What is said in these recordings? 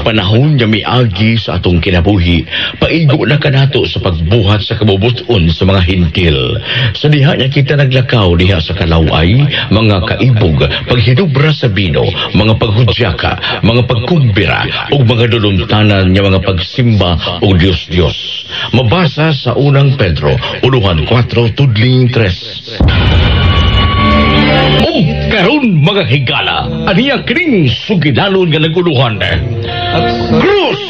Panahon niya miagi sa atong kinabuhi, paigo na kanato sa pagbuhat sa kabubuton sa mga hintil. Sa diha niya kita naglakaw diha sa kalaway, mga kaibog, paghinubra sa bino, mga paghudyaka, mga pagkumbira, o mga dulumtanan niya mga pagsimba o Diyos-Diyos. Mabasa sa unang Pedro, 1:4 tudling 3. Karon mga higala, aniya kining sugidanon nga naguluhan. Cruz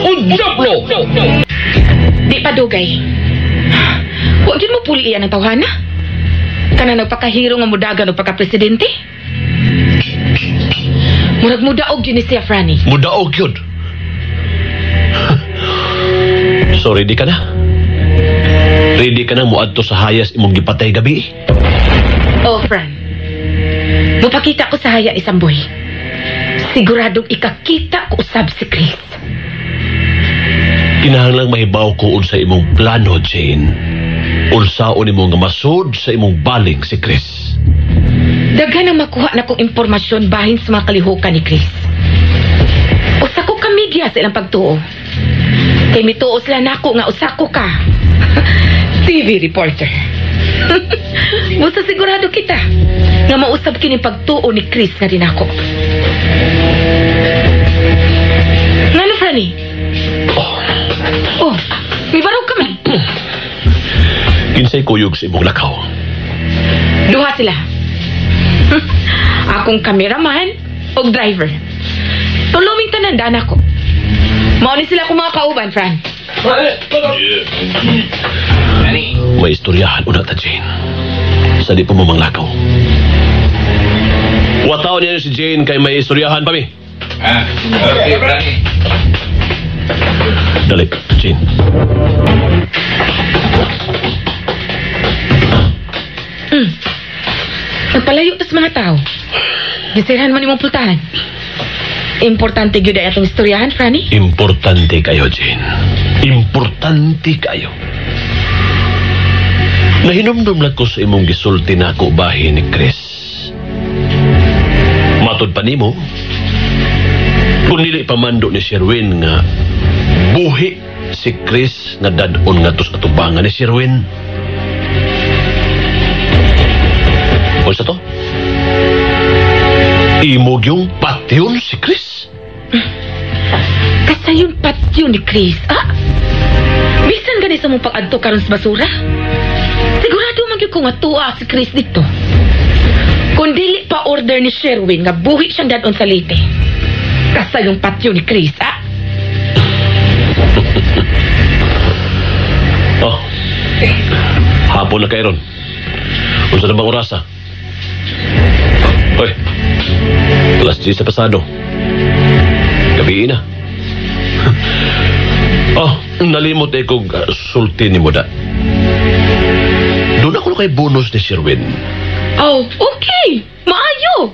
o Diablo! Di pa dugay. Huwag yun mo puli iyan ang tawhana. Kana nagpakahiro nga mudagan o pagka-presidente. Murag mudaog yun ni siya, Franny. Mudaog yun? So ready ka na? Ready ka na muadto sa hayas imong gipatay gabi? Oh, Fran. Mupakita ko sa haya isang boy. Siguradong ikakita ko usab si Chris. Kinahanglang mahibaw ko unsa imong plano, Jane. Unsaon imong nga masud sa imong baling si Chris. Daghan ang makuha na kong impormasyon bahin sa mga kalihukan ni Chris. Usa ko ka media sa ilang pagtuo. Kay mituo sila nako nga usa ko ka TV reporter. Musta sigurado kita nga mausab kini pagtuo ni Chris nga din ako. Ngano, Franny? Oh, may baraw ka man. Kinsay kuyog sa imong lakaw? Duha sila. Akong kameraman o driver. Tuluming tanandaan ako. Mauni sila kung mga kauban, Fran. May istoryahan una ta, Jane. Sa di pa mo manglakaw. Wataw niya si Jane kay may istoryahan pa mi. Okay, Franny. Dali, Jane. Nagpalayo tas mga tao. Gisirhan man imong pultahan. Importante gyud ay atong istoryahan, Franny. Importante kayo, Jane. Importante kayo. Nahinumdum lang ko sa imong gisulti na ako bahin ni Chris. Matod pa nimo, kung nili pamando ni Sherwin nga buhi si Chris nga dadon nga tos atubangan ni Sherwin. O sa to? Imog yung patyon si Chris? Kasayon patyon ni Chris, bisan gani sa mong pag-adto karon sa basura? Sigurado man gyud ko nga tuwa si Chris dito. Kung dili pa order ni Sherwin nga buhi siyang dadon sa Leyte. Kasayong patyon ni Chris, Oh, hapon na kayo ron. Unsa na bang orasa? Hoy, alas 10 sa pasado. Gabi na. Oh, nalimot kong sulti ni mo da. Doon ako kay bonus ni Sherwin. Oh, okay. Maayo.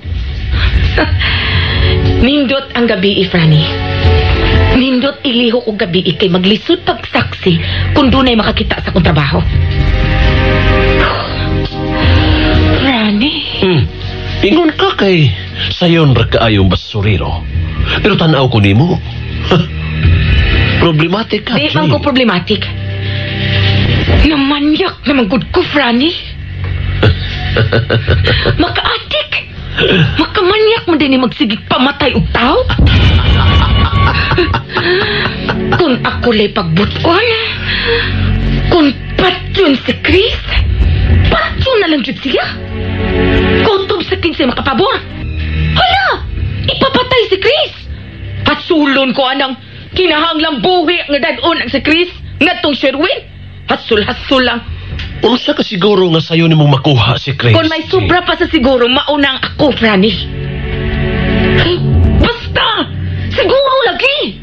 Nindot ang gabi, Franny. Nindot iliho ko gabi kay maglisod pagsaksi kung doon ay makakita sa kong trabaho. Franny? Ingon ka kay sayon ra kaayong basurero. Pero tanaw ko nimo. Problematic ka, Di Jane. man ko problematic. Namanyak naman good ko, Franny. Makaatik. Makamanyak mo din magsigig pamatay og tao. Kung ako lay pagbuton, kung patyon si Chris, patyon na lang jud siya. Kutob sa kinsay makapabor. Hala! Ipapatay si Chris. Hasulon ko anang kinahanglang buhi nga dadon ang si Chris ngatong Sherwin. Hasul-hasul lang. Unsa ka siguro nga sayo nimong makuha si Chris? Kung may sobra pa sa siguro, maunang ako, Franny. Basta! Siguro lagi!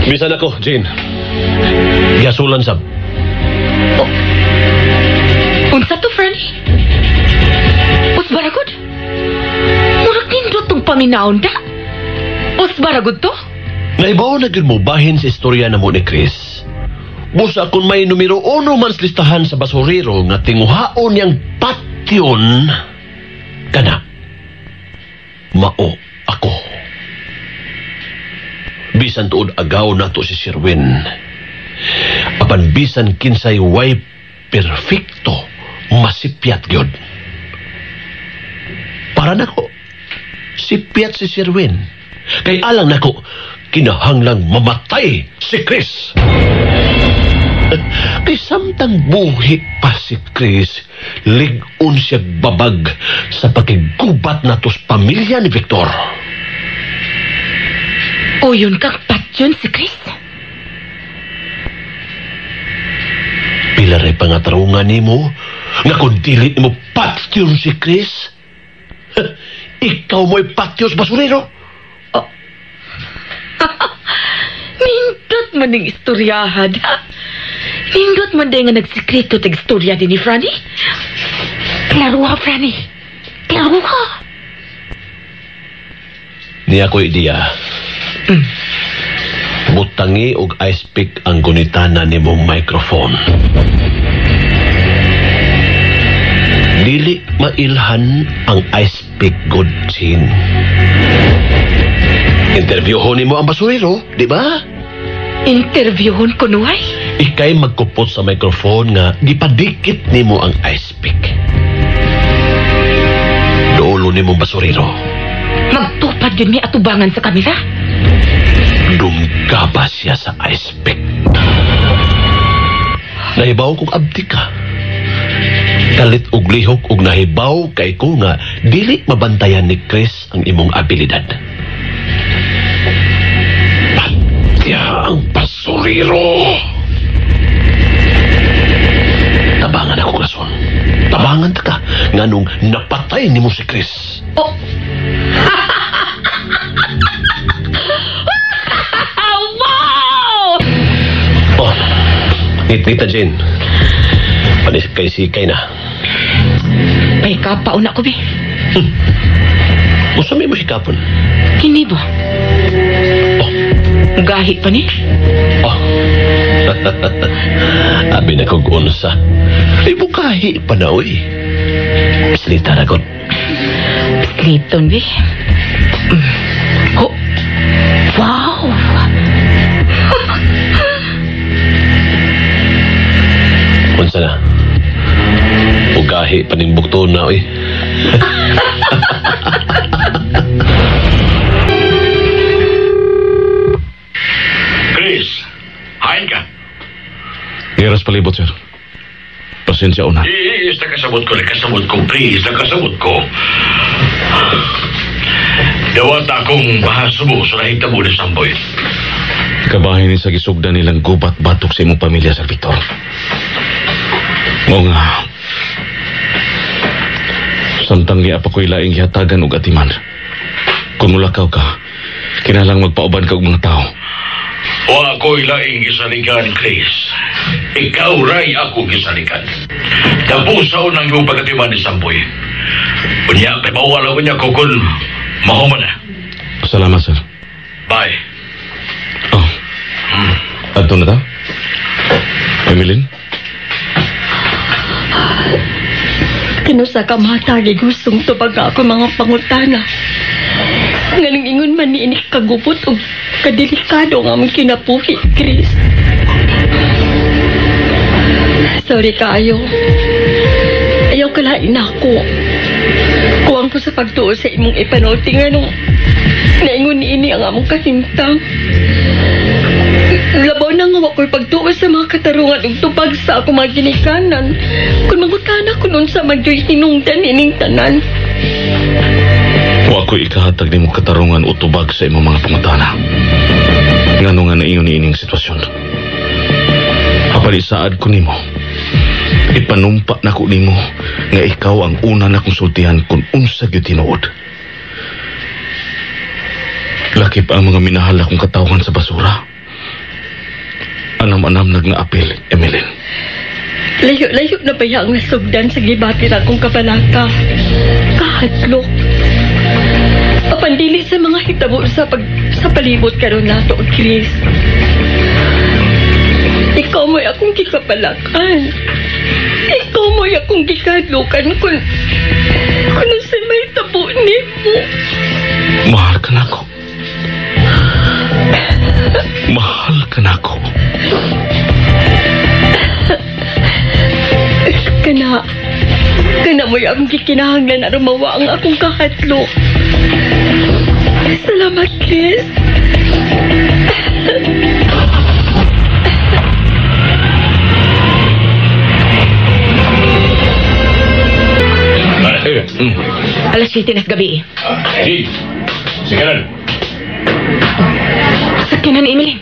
Bisan ako, Jane. Gasulan sab. Oh. Unsa to, Franny? Usbaragod? Murag nindot tong paminaon da? Usbaragod to? Naibaw na gyud mo bahin sa istorya na mo ni Chris. Busa kung may numero 1 man sa listahan sa basurero nga tinguhaon yang patyon kana. Mao ako. Bisan tuod agaw nato si Sherwin. Apan bisan kinsay way perfecto, masipyat gyud. Para nako, sipyat si Sherwin. Kay alang nako, kinahanglang mamatay si Chris. Kay samtang buhi pa si Chris, ligon siya babag sa pagkigubat natos pamilya ni Victor. O yun kang patyon si Chris? Pila rin pangatarungan ni mo, nga kung dili mo patyon si Chris, ikaw mo'y patyon sa basurero. Nindot mo ning istoryahan, ha? Nindot mo din nga nagsikreto tag istorya din ni Franny? Klaro ha, Franny. Klaro ha. Niya ko ideya. Butangi og ice pick ang gunitana ni mong microphone. Dili mailhan ang ice pick good scene. Interviewon ni mo ang basurero, di ba? Interviewon ko nuway? Ikay magkupot sa microphone nga gipadikit ni mo ang ice pick. Doolo ni mong basurero. Magtupad yun may atubangan sa kamera? Dumgaba siya sa ice pick. Nahibaw kong abdi ka. Kalit og lihok og nahibaw kay ko nga dili mabantayan ni Chris ang imong abilidad. Patya ang basurero. Tabangan ako, Gason. Tabangan ta ka nga nung napatay ni mo si Chris. Oh! Wow! Oh, Tita Jane. Panikay-sikay na. May kapauna ko, be. Gusto mo hikapon? Kini ba? Oh. Gahit pa ni? Oh. Abi na kong unsa. Ay bukahi pa na, uy. Slita na god. Sliton, be. Oh. Wow! Unsa na? Bukahi pa ning bukton na, uy. Chris, hain ka. Iras palibot, sir. Pasensya una. Yes, nakasabot ko, please, nakasabot ko. Dawat akong bahasubo sa nahitabo ni Samboy. Kabahin ni sa gisugdan nilang gubat batok sa imong pamilya, Sir Victor. O nga. Samtang niya pa ko'y laing hatagan og atiman. Kung mulakaw ka, kinalang magpauban ka og mga tao. O ako'y laing gisalikan, Chris. Ikaw ray ako gisalikan. Tapusaw ng iyong pagkatiman ni Samboy. Kunya, kay mawala ko niya ko kung mahuman na. Salamat, sir. Bye. Oh. Adto na ta? Emilyn? Kinusa ka matagi gustong tubag ako mga pangutana. Nga nang ingon man ni inik kagupot o kadelikado nga mong kinapuhi, Chris. Sorry kayo. Ayaw kalain ako. Kuwang ko sa pagtuo sa imong ipanulti nga nung naingon ni ini ang among kahimtang. Labaw na nga ako'y pagtuo sa mga katarungan ug tubag sa akong mga ginikanan. Kung mangutana ko nun sa magyo'y hinungdan ining tanan. O ako'y ikahatag ni mo katarungan o tubag sa imong mga pangutana. Nga nung nga naiyon ni ining sitwasyon. Kapalisaad ko ni mo. Ipanumpa na ko ni mo nga ikaw ang una na konsultihan kung unsa gyud tinuod. Lakip ang mga minahal akong katawan sa basura. Anam-anam nagnaapil, Emilyn. Layo-layo na ba yung nasugdan sa gibati na akong kabalaka? Kahadlok. Papandili sa mga hitabo sa palibot karon nato, Chris. Ikaw mo'y akong gikapalakan. Ikaw mo'y akong gikadlukan kung sa may tabo ni mo. Mahal ka na ako. akong gikinahanglan aron mawa ang akong kahadlok. Salamat, Chris. Alas 7 na sa gabi. Hey, sige na. Sakyanan ni Emilyn.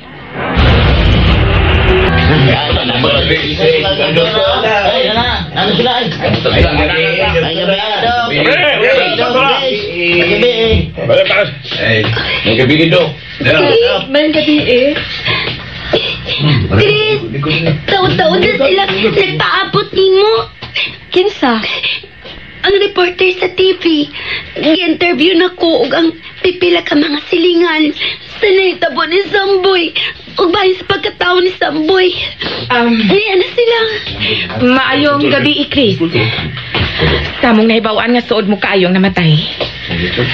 May gabi eh. Chris, taon-taon na sila nagpaabot nimo. Kinsa? Ang reporter sa TV. Gi-interview na ko og ang pipila ka mga silingan sa nahitabo ni Samboy ug bahin sa pagkatao ni Samboy. Niya na sila. Maayong gabi, Chris. Samong nahibawaan nga suod mo kaayong namatay.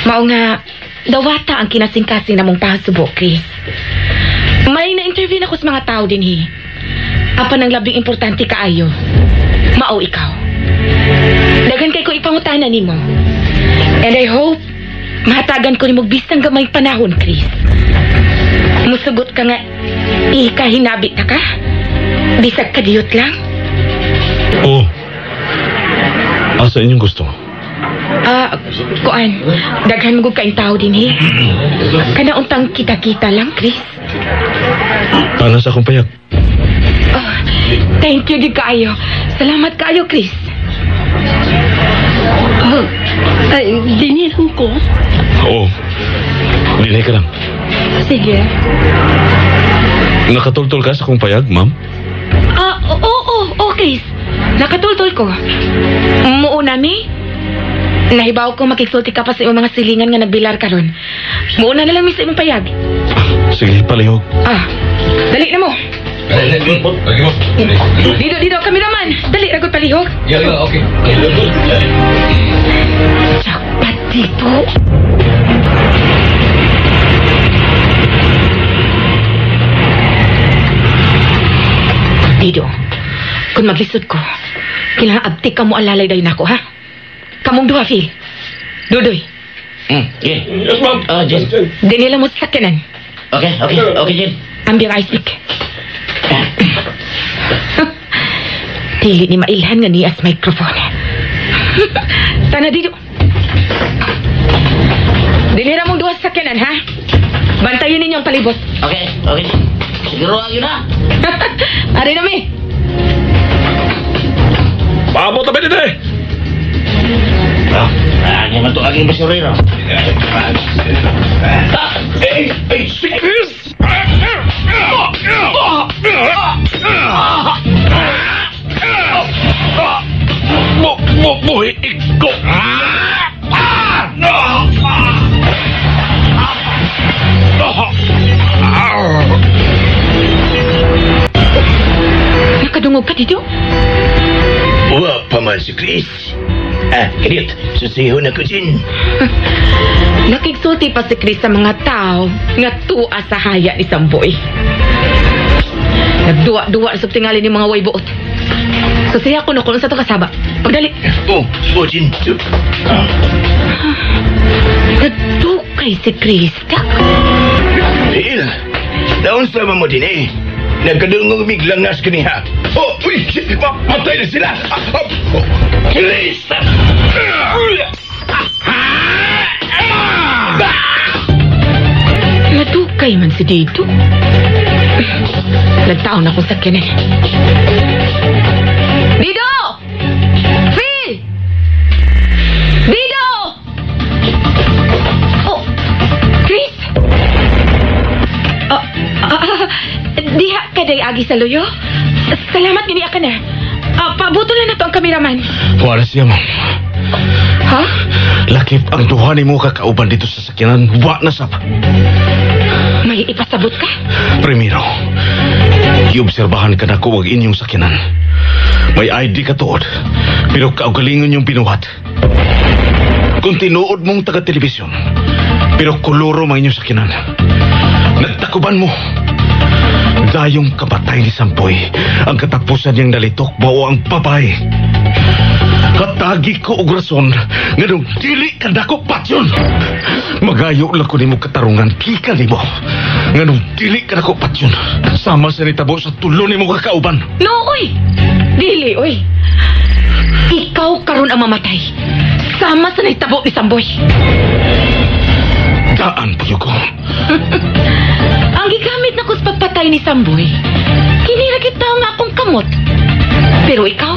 Mao nga, dawata ang kinasing-kasing namong pahasubo, Chris. May na-interview na ko sa mga tao din, Apan ang labing importante kaayo. Mao ikaw. Dagan kay ko ipangutanan nimo. And I hope mahatagan ko nimo bisang gamay panahon, Chris. Musugot ka nga ihikahinabi ta ka? Bisag kadiyot lang? Oo. Asa inyong gusto? Kuan, daghan mo kaing tao din, Kana untang kita-kita lang, Chris. Paano sa akong payag? Thank you, di kaayo. Salamat kaayo, Chris. Ay, dinilang ko. Oo. Dinay ka lang. Sige. Nakatultol ka sa akong payag, ma'am? Oo, Chris. Nakatultol ko. Muuna mi. Nahibaw ko makiksulti ka pa sa iyong mga silingan nga nagbilar ka ron. Muuna na lang mi sa iyong payag. Sige, palihog. Dali na mo. Dito, kami naman. Dali, ragod palihog. Okay. Dapat dito. Dido, kung maglisod ko, kailangan abtik ka mo alalay dayon ako, ha? Kamong duha, Phil. Dudoy. Yes, ma'am. Jen. Ganila mo sa sakyanan. Okay, Jen. Ambil I speak. Dili ni mailhan nga niya sa microphone. Tana dito. Dinira mong duha sa sakyanan, ha? Bantayin ninyo ang palibot. Okay. Siguro yun na. Ari na mi. Paabot tabi dito Ano man ito aging basurero? si Chris! Buhi iko! Nakadungog ka dito? Wa pa man si Chris. Kadit, susihon ako Jen. Nakigsulti pa si Chris sa mga tao nga tua sa haya ni Samboy. Nagduwa-duwa sa tingali ni mga waybuot. So siya ko kung sa ito kasaba. Pagdali. Jen. Nagdukay si Chris. Phil, naon sa mo din Nagkadungog biglang nas kaniha. Uy! Patay na sila! Chris! Nadukay man si Dito. Nagtaon akong sakyanan. Dido! Phil! Dido! Oh! Chris! Diha ka day agi sa luyo? Salamat gini ka na. Pabuto lang na to ang kameraman. Wala siya, ma'am. Ha? Lakip ang duha ni mo kakauban dito sa sakyanan. Wa na sab. May ipasabot ka? Primero, iobserbahan ka na ko wag inyong sakyanan. May ID ka tuod, pero kaugalingon yung binuhat. Kung tinuod mong taga-telebisyon, pero kuluro man inyong sakyanan. Nagtakuban mo. Dayong kabatay ni Samboy, ang katapusan niyang nalitok bao ang babae. Katagi ko og rason nganong dili ka dako patyon. Magayo lang ko nimo katarungan kika nimo. Nganong dili ka dako patyon. Sama sa nitabo sa tulo nimo kakauban. No, oy! Dili, oy! Ikaw karon ang mamatay. Sama sa nagtabo ni Samboy. Daan payo ko. Ang gigamit na ko sa pagpatay ni Samboy, kiniragit daw nga akong kamot. Pero ikaw,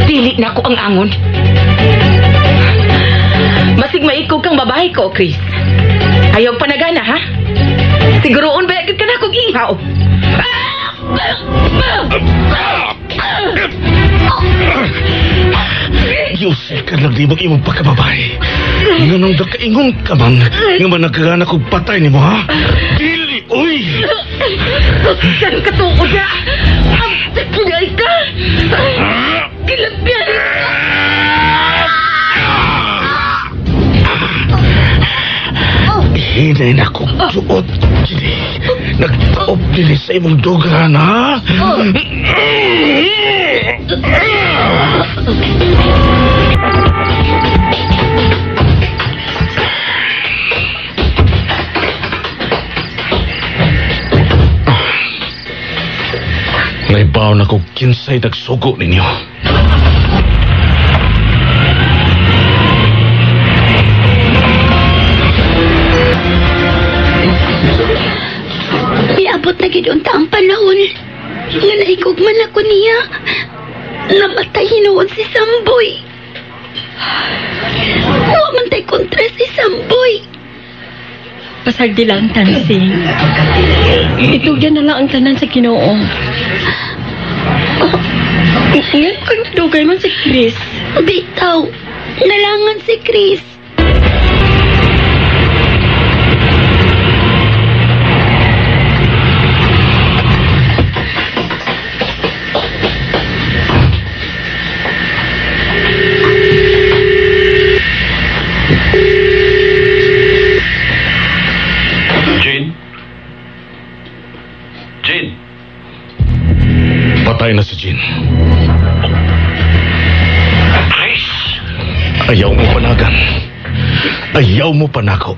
dili na ko ang angon. Masig maikog kang babae ko, Chris. Ayaw panagana, ha? Siguroon ba agad ka na akong ihaw? Yusel ka lang di mag-imong pagkababay. Nganong dakaingon ka man nga managkagana kong patay ni mo, ha? Dili, uy! Saan ka tuod na? Ang sakilay ka! Kilagyan! Hinay na kong suot. Nagtaop din sa imong dugan, ha? Naibaw na kong kinsay nagsugo ninyo. Iabot na gidunta ang panahon. Nga naikog man ako niya. Namatay hinuod si Samboy. Huwag man tayo kontra si Samboy. Pasagdi lang, Tansing. Itugyan na lang ang tanan sa Ginoo. Ngayon kang dugay man si Chris. Bitaw, nalangan si Chris. Patay na si Jean. Chris! Ayaw mo panagan. Ayaw mo panako.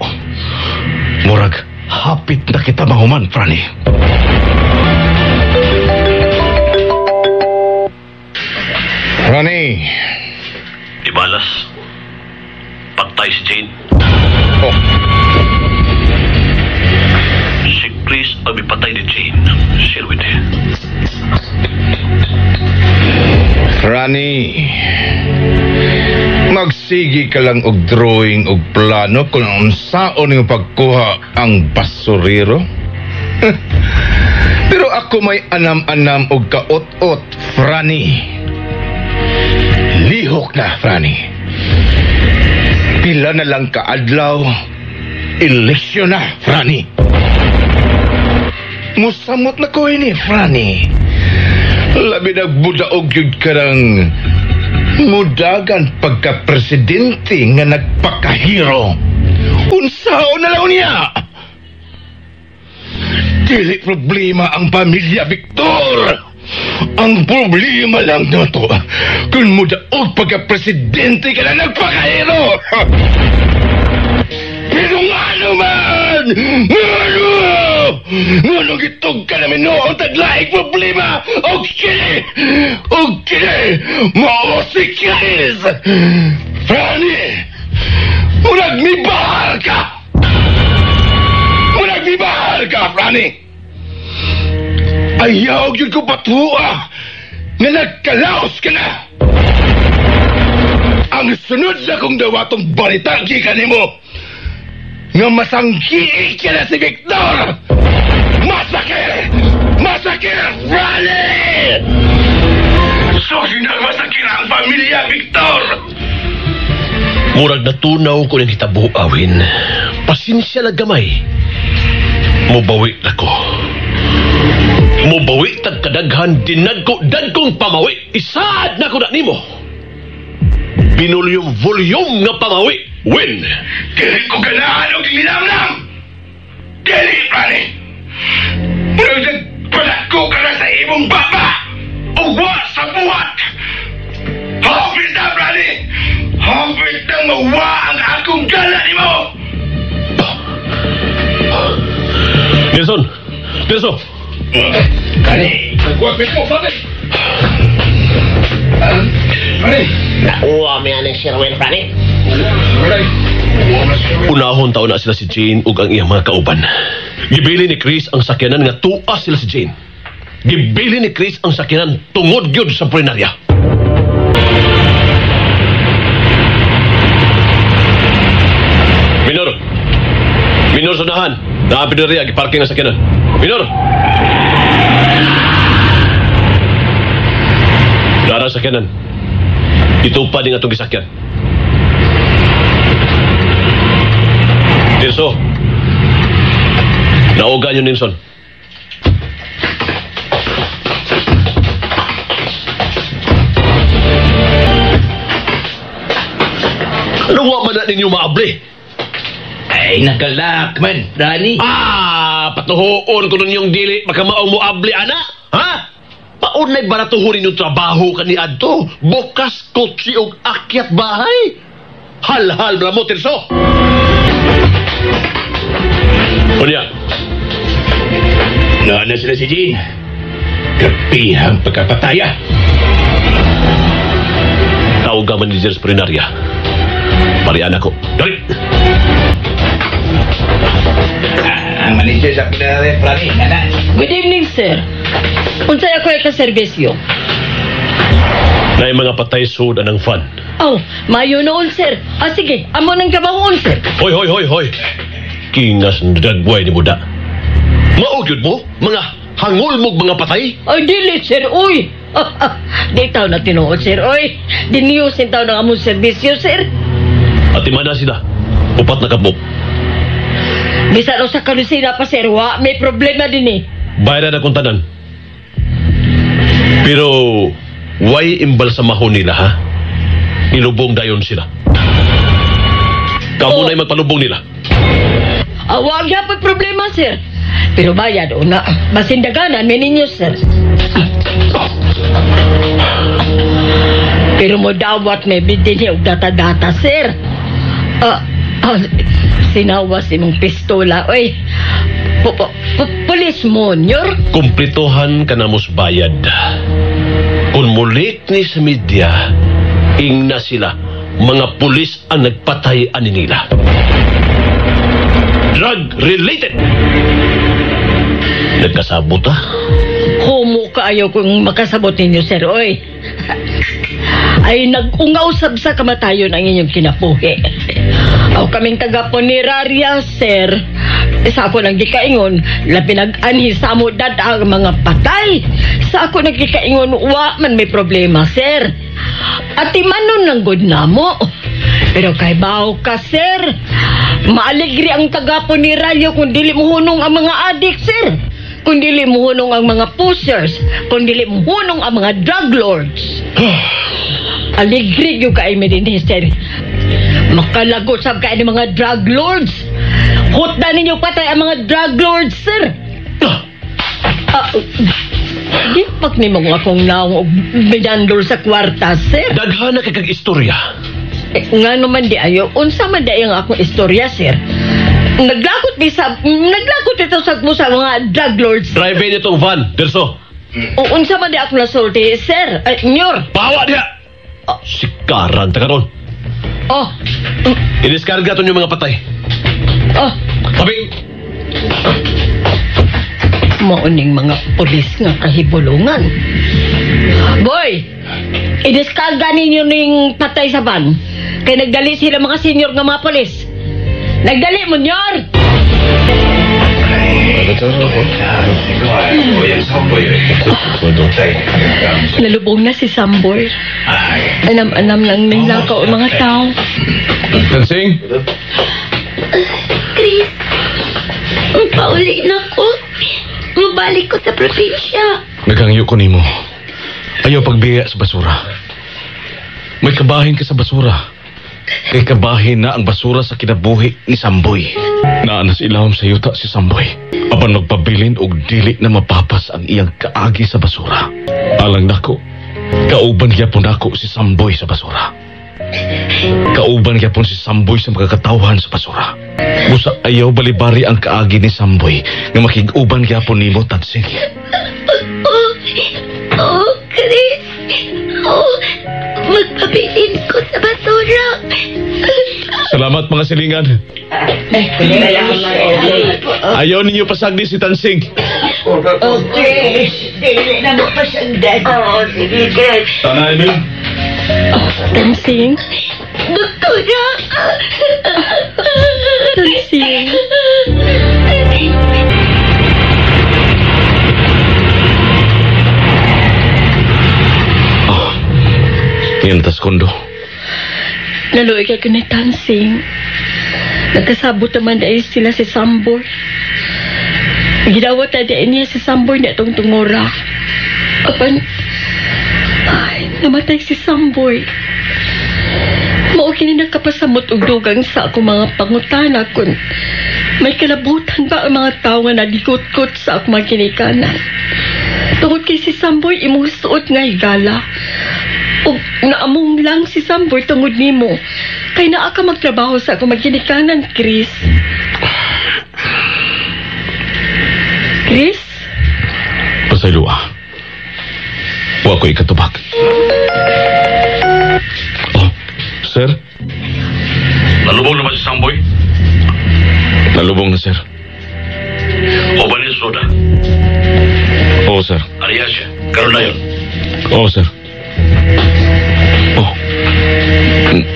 Murag, hapit na kita mahuman, Franny. Franny! Ibalas. Patay si Jane. Oh. Si Chris ang ipatay ni Jane. Sherwin. Franny, magsigi ka lang og drawing og plano kung unsaon yung pagkuha ang basurero. Pero ako may anam-anam og kaot-ot, Franny. Lihok na, Franny. Pila na lang kaadlaw, eleksyon na, Franny. Musamot na ko ini, Franny. Labi nagbudaog yun ka ng mudagan pagka-presidente nga nagpakahiro. Unsaon na lang niya? Dili problema ang pamilya Victor. Ang problema lang na to kung mudaog pagka-presidente ka na nagpakahiro. Pero nga naman! Ngano gitog ka namin noong taglaing problema! Okay! Mao si Chris! Franny! Munagmibahal ka, Franny! Ayaw yun ko patuwa nga nagkalaos ka na! Ang sunod na kong dawatong balitang kika ni mo nga masangki ka na si Victor! Masakir, Franny! So, sinagmasakir ang pamilya, Victor! Murag natunaw ko ng hitabuawin. Pasensya na gamay. Mubawi na ko. Mubawi tag kadaghan dinagko-dagkong pamawi. Isaad na ko na nimo. Binulyong-volyong nga pamawi. Win! Dili ko ganahan og linamnam! Dili, Franny! Murag nagpadako ka na sa imong baba! O wa sa buhat! Hapit na, Mawa ang akong gala ni mo! Nelson! Nelson! Kani! Nagwapit mo, Prani! Prani! Nakuha mo yan ni Sherwin, Prani. Unahon taon na sila si Jane ug ang iyang mga kauban. Gibili ni Chris ang sakyanan nga tuas sila si Jane. Gibili ni Chris ang sakyanan tungod gyud sa plenarya. Minor! Minor sunahan! Naapin na rin, giparking ang sakyanan. Minor! Dara ang sakyanan. Ito pa din atong gisakyan. Tirso! Nauga niyo, Nilsson. Nawa man na ninyo maabli. Ay, nakalak man, Rani. Patuhoon ko nun yung dili. Baka maong mo abli, ana. Ha? Paunay baratuhunin yung trabaho ka ni Adto. Bukas, kotsi o akyat bahay. Hal-hal na mo, Tirso. Unya. Naana sila si Jean. Kapihang pagkapataya. Tawag ka manager sa plenarya. Parian ako. Dali! Ang manager sa plenarya, Prani, nana. Good evening, sir. Unsay ako ay kaservisyo? Na yung mga patay suda ng fan. Oh, mayo noon, sir. Sige, amo nang gabaon, sir. Hoy, hoy, hoy, hoy. Kingas ng dagway ni Buda. Maugyod mo? Mga hangulmog mga patay? Ay, dili, sir. Uy! Di tayo na tinuod, sir. Uy, diniyusin tayo ng among servisyo, sir. At imana sila. Upat na kabok. Bisa raw sa kalusina pa, sir. Wa, may problema din eh. Bayaran akong tanan. Pero, why imbal sa mahon nila, ha? Ilubong dayon sila. Kamu na yung magpalubong nila. Wag niya pa problema, sir. Pero bayad o na. Masindaganan, may ninyo, sir. Pero mo dawat may bidin niya og data-data, sir. Sinawas imong pistola. Oy, pulis mo, nyor? Kumplituhan ka na mos bayad. Kung mulit ni sa media, ingna sila, mga pulis ang nagpatay ani nila. Drug-related! Nagkasabot, ha? Homo kaayo kung makasabot ninyo, sir. Oy. Ay nag-ungausab sa kamatayon ang inyong kinapuhi. Aw kaming taga-punerarya, sir. Sa ako nang gikaingon, labi nag-anhi sa mo dad ang mga patay. Sa ako nang gikaingon, wa man may problema, sir. At imanon lang good na mo. Pero kay baw ka, sir. Maaligri ang taga-punerarya kung dili mo hunong ang mga adik, sir. Kung dili mo hunong ang mga pushers. Kung dili mo hunong ang mga drug lords. Aligri yung kay sir. Makalagot sab kay ni mga drug lords. Hutda ninyo patay ang mga drug lords, sir. Di pag ni mga akong naong binandol sa kwarta, sir. Daghana kay kag istorya. Nga naman di ayo. Unsa man di ang akong istorya, sir. Naglakot ito sa mga drug lords. Drive in itong van, Derso. Unsa man di ako nasulti, sir. Nyor. Pawa diha! Sikaran, taka ron. Iniskarga ito yung mga patay. Sabi! Mauning mga polis nga kahibulungan. Boy! Iniskarga ninyo ning patay sa van. Kaya nagdali sila mga senior nga mga polis. Nagdali mo, Nyor! Nalubong na si Samboy. Anam-anam lang nilakaw ang mga tao. Tansing? Chris, pauli na ko. Mabalik ko sa probinsya. Nagangyo ko nimo. Ayaw pagbiya sa basura. May kabahin ka sa basura. Kay kabahin na ang basura sa kinabuhi ni Samboy. Naanas ilawom sa yuta si Samboy. Apan magpabilin og dili na mapapas ang iyang kaagi sa basura. Alang nako, kauban gyapon nako si Samboy sa basura. Kauban gyapon si Samboy sa magkakatawhan sa basura. Busa ayaw balibari ang kaagi ni Samboy nga makig-uban gyapon nimo, Tatsing. Chris. Magpabilin ko sa basura. Salamat mga silingan. Ayaw ninyo pasagdi si Tansing. Okay. Dili na mo pasagdan. Sige, Chris. Tanay mo. Tansing? Doktora. Tansing? Yantas kondo. Naluoy ka ni Tansing. Nagkasabot naman dahil sila si Samboy. Gidawat na dahil niya si Samboy na itong tungora. Apan, ay, namatay si Samboy. Maukin na nakapasamot og dugang sa akong mga pangutana kung may kalabutan ba ang mga tao nga nalikot-kot sa akong mga kinikanan. Tungod kay si Samboy imong suot nga higala. O naamong lang si Samboy tungod nimo. Kay naa ka magtrabaho sa akong mga kinikanan, Chris. Chris? Pasaylo ah. Wa ko ikatubak. Oh, sir? Nalubong na ba si Samboy? Nalubong na, sir. O ba niya soda? Oo, sir. Ariya siya. Karoon na yun. Oo, sir. Oh,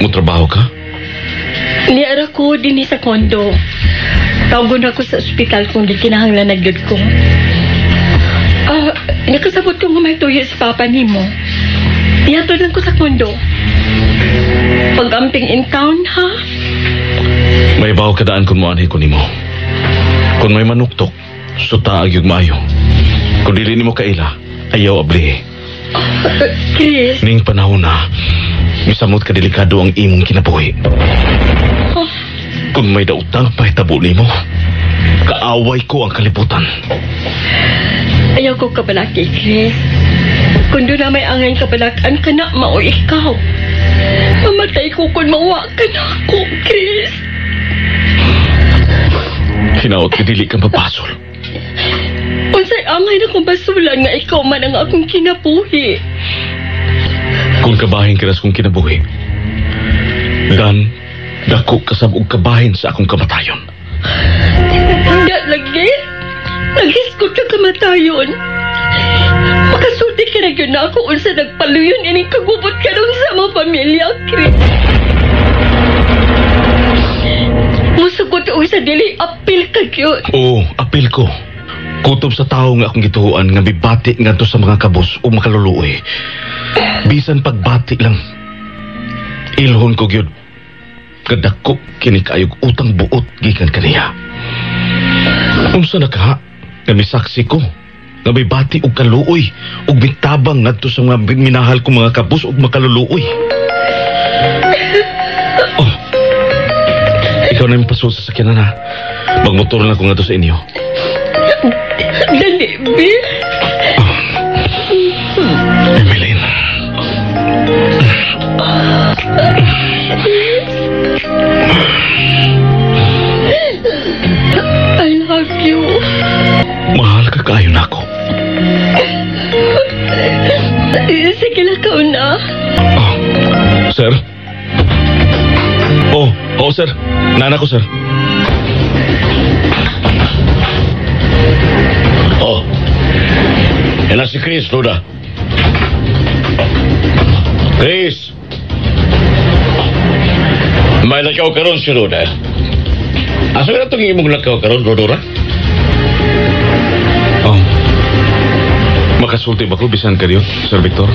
mo trabaho ka? Niara ko din sa kondo. Tawagon ako sa ospital kung di kinahanglan na gyud ko. Nakasabot ko nga may tuyo si Papa nimo. Ihatod lang ko sa kondo. Pag-amping in town, ha? May baho kadaan kung moanay ko nimo. Kung may manuktok, suta agyog maayo. Kung dili nimo kaila, ayaw abli. Chris. Ning panahon na, misamot ka delikado ang imong kinabuhi. Kung may dautang pahitabo nimo, kaaway ko ang kalibutan. Ayaw ko kabalaki, Chris. Kung doon na may angay kabalakan ka na, mao ikaw. Mamatay ko kung mawa ka na ako, Chris. Hinaot dili ka mapasol. Unsay angay na kong basulan nga ikaw man ang akong kinabuhi. Kung kabahin kiras kong kinabuhi, dan dako kasabog kabahin sa akong kamatayon. Hindi lagi. Nagiskot ka kamatayon. Makasulti ka na yun ako unsa nagpaluyon ining kagubot ka nung sa mga pamilya, Chris. Musugot o sa dili, apil ka yun. Oo, apil ko. Kutob sa tao nga akong gituhuan nga bibati nga to sa mga kabos o makaluluoy. Bisan pagbati lang. Ilhon ko gyud. Kadako kini kaayog utang buot gikan kaniya. Unsa na ka nga misaksi ko nga bibati og kaluoy ug bitabang ngadto sa mga minahal kong mga kabos ug makaluluoy. Oh. Ikaw na yung pasul sa sakyanan ha. Magmotor lang ako nga to sa inyo. Dali, Bill. Emeline. I love you. Mahal ka kayo na ako. Sige lang ka na. Oh, sir? Oh, sir. Nana ko, sir. Oh. Yan na si Chris, Luda. Chris! May lakaw karon si Luda. Asa ka na itong imong lakaw karon, Rodora? Oh. Makasulti ba ko bisan ka diyo, Sir Victor?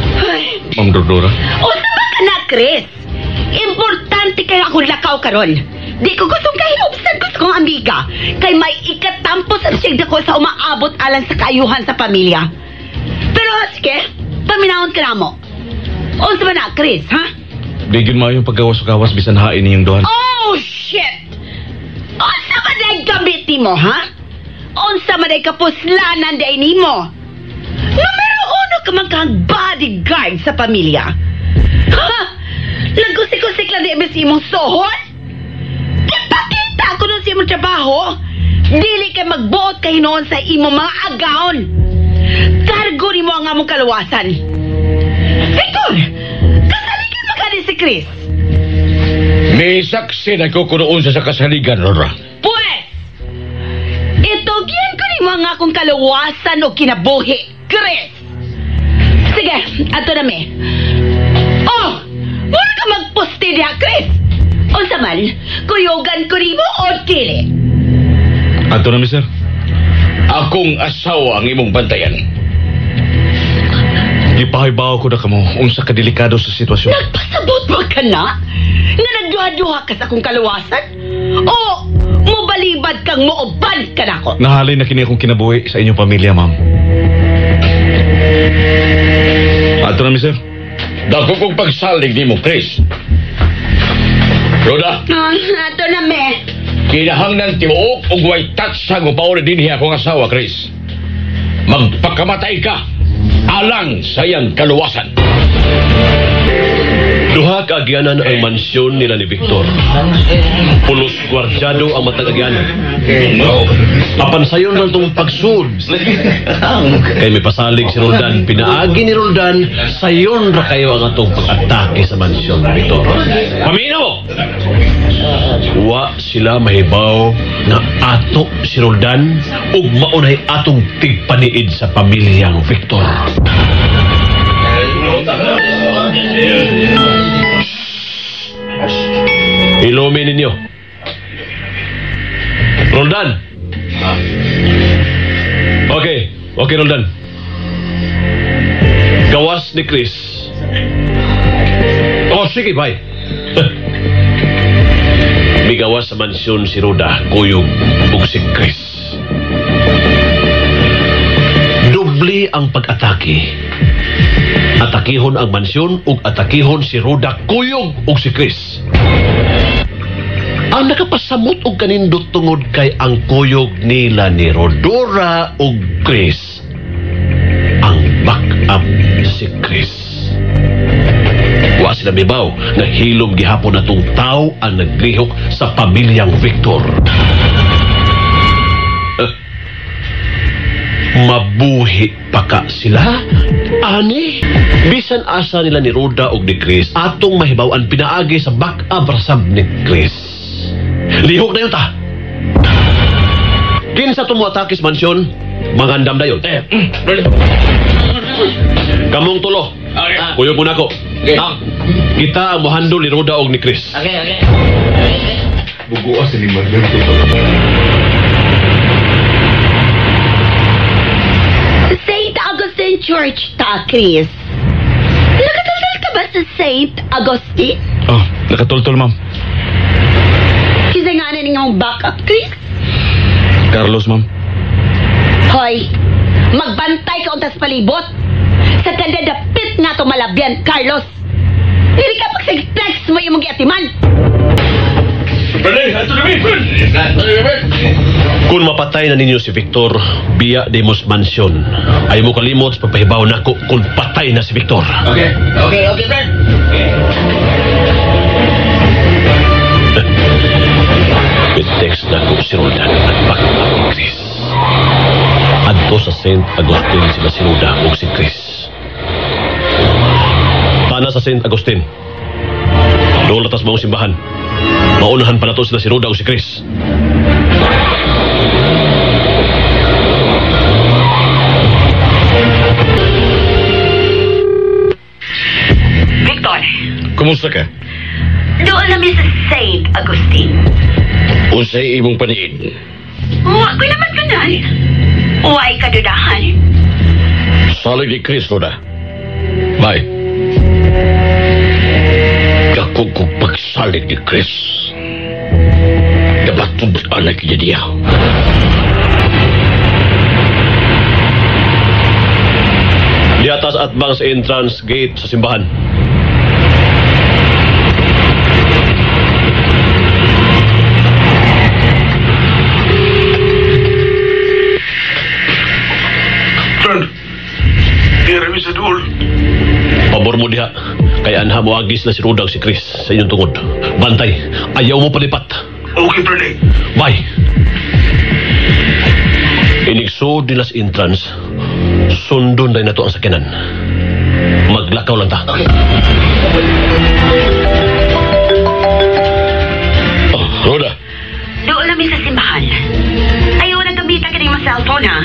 Ma'am Rodora? O sama ka na, Chris. Importante kay ako lakaw karon. Di ko gustong kahilubsan, gusto kong amiga. Kay may ikatampos ang sigda ko sa umaabot alang sa kaayuhan sa pamilya. Pero sige, paminahon ka na mo. Unsa ba na, Chris, ha? Bigyan mo yung paggawas-gawas bisan hain niyong dohan. Oh, shit! Unsa ba na gamit ni mo, ha? Unsa man ay kapuslanan day ni mo? Numero 1 ka man kang bodyguard sa pamilya. Ha? Lagusik-usik lang di abis imong sohon. Ipakita ko nun sa imong trabaho. Dili kay magbuot kay noon sa imong mga agaon. Kargo ni mo ang among kalawasan. Victor, kasaligan magkani si Chris. May saksi na kukunoon sa kasaligan, Rora. Pues, itugyan ko ni mo ang akong kalawasan o kinabuhi, Chris. Sige, ato na mi. Oh, muna ka magposte diha, Chris. O saman, kuyogan ko ni mo o dili. Ato na, mister. Akong asawa ang imong bantayan. Ipahibaw ko na kamo unsa ka delikado sa sitwasyon. Nagpasabot mo ka na? Nga nagduha-duha ka sa akong kaluwasan? O mubalibad kang muoban ka na ako? Nahalay na kini akong kinabuhi sa inyong pamilya, ma'am. Ato na, mister. Dako kong pagsalig ni mo, Chris. Rhoda, Ato na, me. kinahanglan tibuok ug way tatsa mo pauli dinhi akong asawa, Chris. Magpakamatay ka alang sa iyang kaluwasan. Duha ka agyanan ang mansyon nila ni Victor. Pulos gwardyado ang matag agyanan. Apan sayon lang itong pagsud. Kay may pasalig si Roldan. Pinaagi ni Roldan, sayon ra kayo ang atong pag-atake sa mansyon ni Victor. Paminaw! Wa sila mahibaw na ato si Roldan ug maunay atong tigpaniid sa pamilyang Victor. Ilomi ninyo. Roldan. Okay, Roldan. Gawas ni Chris. Oh, sige, bye. May gawas sa mansyon si Rhoda, Kuyog ug si Chris. Dubli ang pag-atake. Atakihon ang mansyon ug atakihon si Rhoda, Kuyog ug si Chris. Ang nakapasamot og kanindot tungod kay ang kuyog nila ni Rodora ug Chris. Ang backup si Chris. Wa sila mibaw nga hilom gihapon natong tao ang naglihok sa pamilyang Victor. Mabuhi pa ka sila? Ani? Bisan asa nila ni Rhoda ug ni Chris atong mahibaw-an pinaagi sa backup rasab ni Chris. Lihok na yun ta. Kinsa tumuatake sa mansyon, mangandam na yun. Kamong tulo. Kuyog muna ko. Kita ang mohandol ni Rhoda og ni Chris. Okay. Buguas ni Mario. St. Augustine Church ta, Chris. Nakatultol ka ba sa St. Augustine? Oh, nakatultol, ma'am. Kasi nga na niyong backup, Chris. Carlos, ma'am. Hoy, magbantay ka untas palibot. Sa kadadapit nga to malabyan, Carlos. Dili ka pag-flex mo yung mga atiman. Kung mapatay na ninyo si Victor, biya demos mansyon. Ay mo kalimot sa pagpahibaw na ko kung patay na si Victor. Okay, friend. Text na ko si Roldan at backup ni Chris. Adto sa St. Agustin sila si Rhoda ug si Chris. Pana sa St. Agustin. Doon latas maong simbahan. Maunahan pa na to sila si Rhoda ug si Chris. Victor, Kumusta ka? doon namin sa St. Agustin. Unsay imong paniid? Ako'y naman kanan. Huwag kadudahan. Salig ni Chris, Rhoda. Bye. Dako kong pagsalig ni Chris. Dapat tubaan na kinadiya. Di atas at bang sa entrance gate sa simbahan. Pabor mo diha. Kaya anha mo agis na si Rodang si Chris sa inyong tungod. Bantay, ayaw mo palipat. Okay, Freddy. Bye. Inigsod nila sa entrance. Sundon na to ang sakinan. Maglakaw lang ta. Okay. Roda. Doon namin sa simbahan. Ayaw na gamitan ka ng mga cellphone, ha?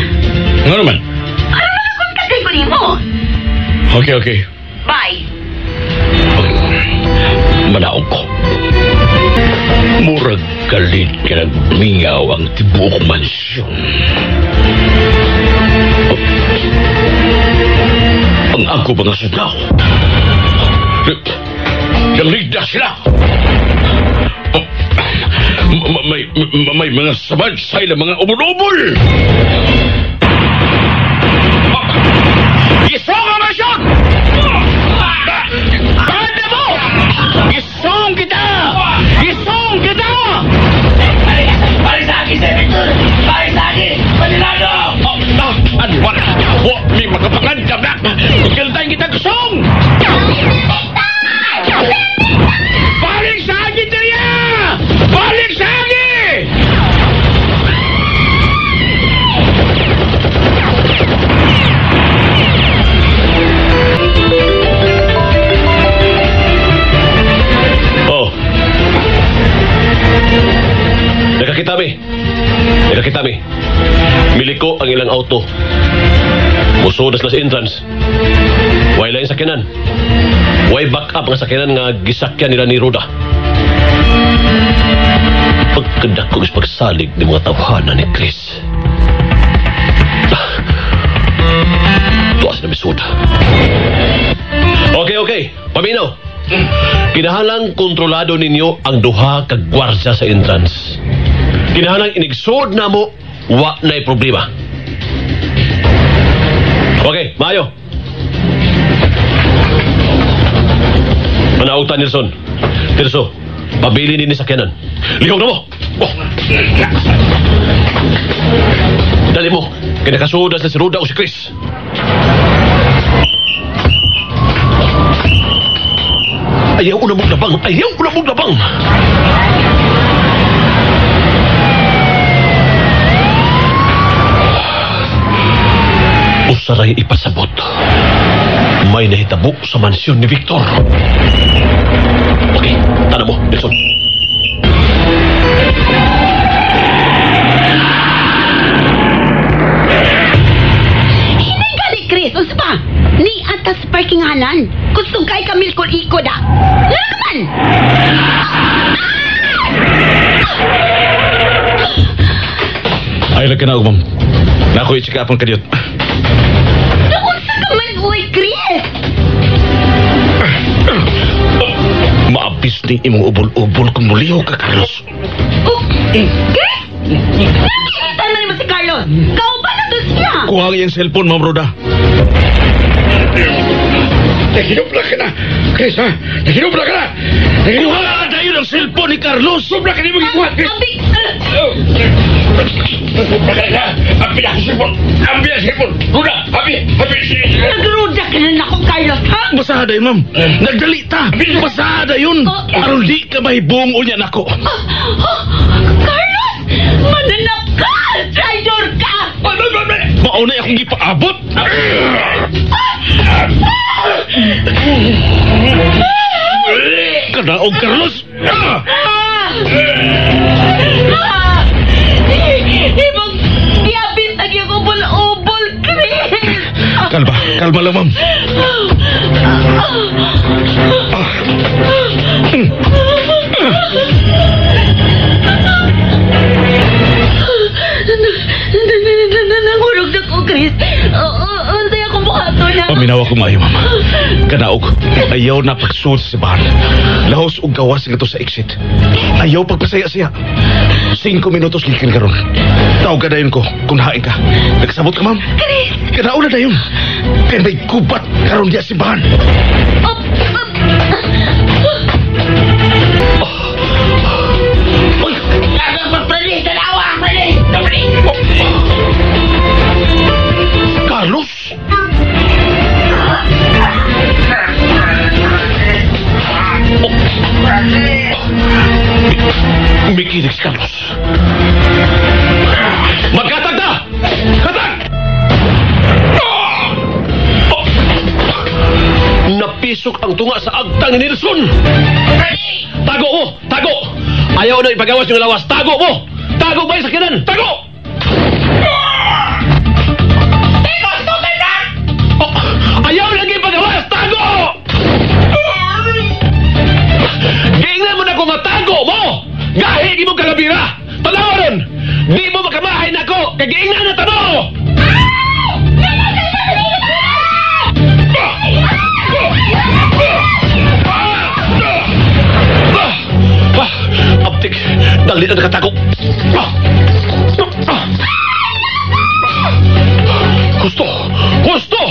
Nga naman. Ano man ang kontakin ko niyo mo? Okay. Bye. Manaog ko. Murag galit ka nagmingaw ang tibuok mansyon. Ang ako mga sudlaw. Galigda sila. May mga sabadsay na mga ubol-ubol. Isong ang mansyon! Banda mo! Isong kita! Isong kita! Balik sa akin, Sir Victor! Balik sa akin! Panilado! Ano ba? May makapangandam na! Ikiltayin kita kusong! Balik sa akin, Daria! Balik sa akin! Oh. Nakakita mi. Miliko ang ilang auto. Musudas na sa entrance. Way lain sakinan. Way back up nga sakinan nga gisakyan nila ni Roda. Pagkadak ko is pagsalig ni mga tawhana ni Chris. Tuas na misud. Okay. Paminaw. Kinahanglang kontrolado ninyo ang duha ka gwardiya sa entrance. Kinahanglang inigsod na mo, wa na'y problema. Okay, maayo. Manaog ta, Nilson. Tirso, pabili nini sakyanan. Lihog na mo! Oh. Dali mo, kinakasudas na si Roda o si Chris. Ayaw ko na mong labang! Ayaw ko na mong labang! Usaray ipasabot. May nahitabo sa mansyon ni Victor. Okay, tanda mo, Nelson. Hinay gali, Chris. Unsa ba? Ni atas parkinganan. Kusog kay Camille kung ikod, ah. Naraman! Ay, ka na, ma'am. Naku, i-check upon ka diyot. Naunsa ka man, uy, Chris! Maabis ni imong ubol-ubol kung muliho ka, Carlos. Oh, Chris? Nakikita na naman si Carlos. Kau ba na doon siya? Kuha ang iyang cellphone, Ma'am Roda. Naginubla ka na, Chris, ha? Naginubla ka na! Kuha na tayo ng cellphone ni Carlos! Sobra ka na magikuha, Chris! Abig! Sobra ka na! Ambi na ang cellphone! Ambi ang cellphone! Ruda! Ambi! Nagruda ka na ako, Carlos, ha? Basada yun, ma'am. Nagdali ta. Basada yun. Aron di ka mahibong unya nako. Carlos! Mananap ka! Traitor ka! Maunay akong gipaabot. Kadaog, Carlos. Ibang giyabit ang iyong ubol-ubol, Chris! Kalma lang, ma'am. Nangurog na ko, Chris. Untay akong buhato na. Paminaw ako maayo, ma'am. Kadaog, ayaw na pagsuot sa bahan. Lahos og gawas nga to sa exit. Ayaw pagpasaya siya. 5 minutos likin karon. Tawag ka dayon ko kung hain ka. Nagsabot ka, ma'am? Chris! Kadaog na dayon. Kaya may kubat karon diya si bahan. Carlos? Carlos. Magkatag na! Katag! Napisok ang tunga sa agtang ni Nelson. Tago mo! Tago! Ayaw na ipagawas yung lawas. Tago mo! Tago ba yung sakinan? Tago! Ayaw lang ipagawas! Tago! Giingnan mo na kung tago mo! Gahigi mo kalabira! Tanaw ron! Di mo makamahay na ako! Kagiingnan na tanaw! Aptik, dali na nakatago. Gusto! Gusto!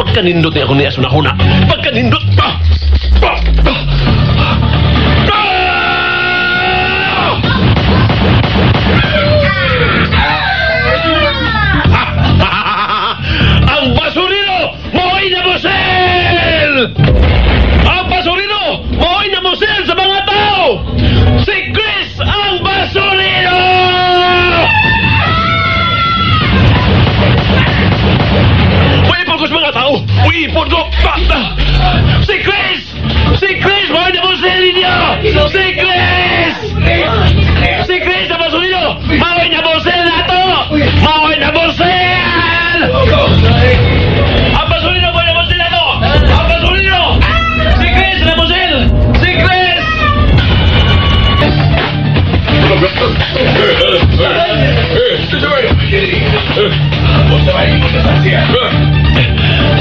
Pagkanindot niya ako niya sunahuna. Pagkanindot! Ang basurino! Mohoy na mosel! Ang basurino! Mohoy na mosel sa mga tao! Si Chris ang basurino! Uipon ko sa mga tao! Uipon ko! Si Chris! Si Chris! Mohoy na mosel ninyo! Si Chris! Si Chris ang basurino! Mohoy na mosel na to! Mohoy na mosel! Ang basurino! Mohoy na mosel na to! Ang basurino! Si Chris na mosel! Si Chris!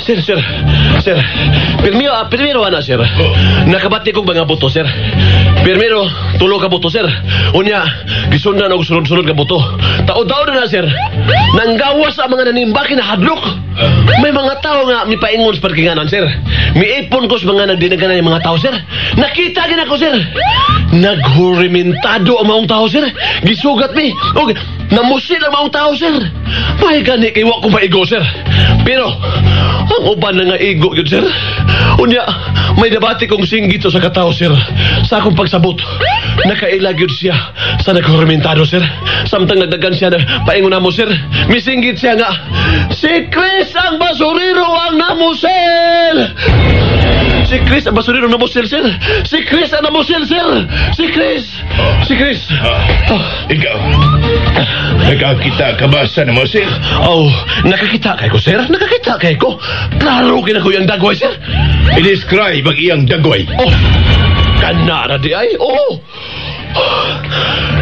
Sir. Primero ana, sir. Nakabati kong mga boto, sir. Primero, tulo ka boto, sir. Unya, gisundan og sunod-sunod ka boto. Taod-taod na, sir. Nanggawas ang mga nanimbaki na hadlok. May mga tao nga mipaingon sa parkinganan, sir. Miipon ko sa mga nagdinagan ng mga tao, sir. Nakita din ako, sir. Naghurimentado ang maong tao, sir. Gisugat mi. Og namusil ang maong tao, sir. May gani kay wa ko maigo, sir. Pero ang uban na nga igo yun, sir. Unya, may nabati kong singgit sa katao, sir. Sa akong pagsabot, nakailag yun siya sa nagkomentado, sir. Samtang nagdagan siya na paingon na mo, sir. May singgit siya nga, si Chris ang basuriro ang namusel! Si Chris ang basuriro ang namusel, sir. Si Chris ang namusel, sir. Si Chris. Si Chris. Ikaw, nakakita ka ba sa namusel? Oh, nakakita kay ko, sir. Nakakita kay ko. Klaro kinako yung dagway, sir. I-describe ang iyang dagoy. Oh, kanara di ay. Oh.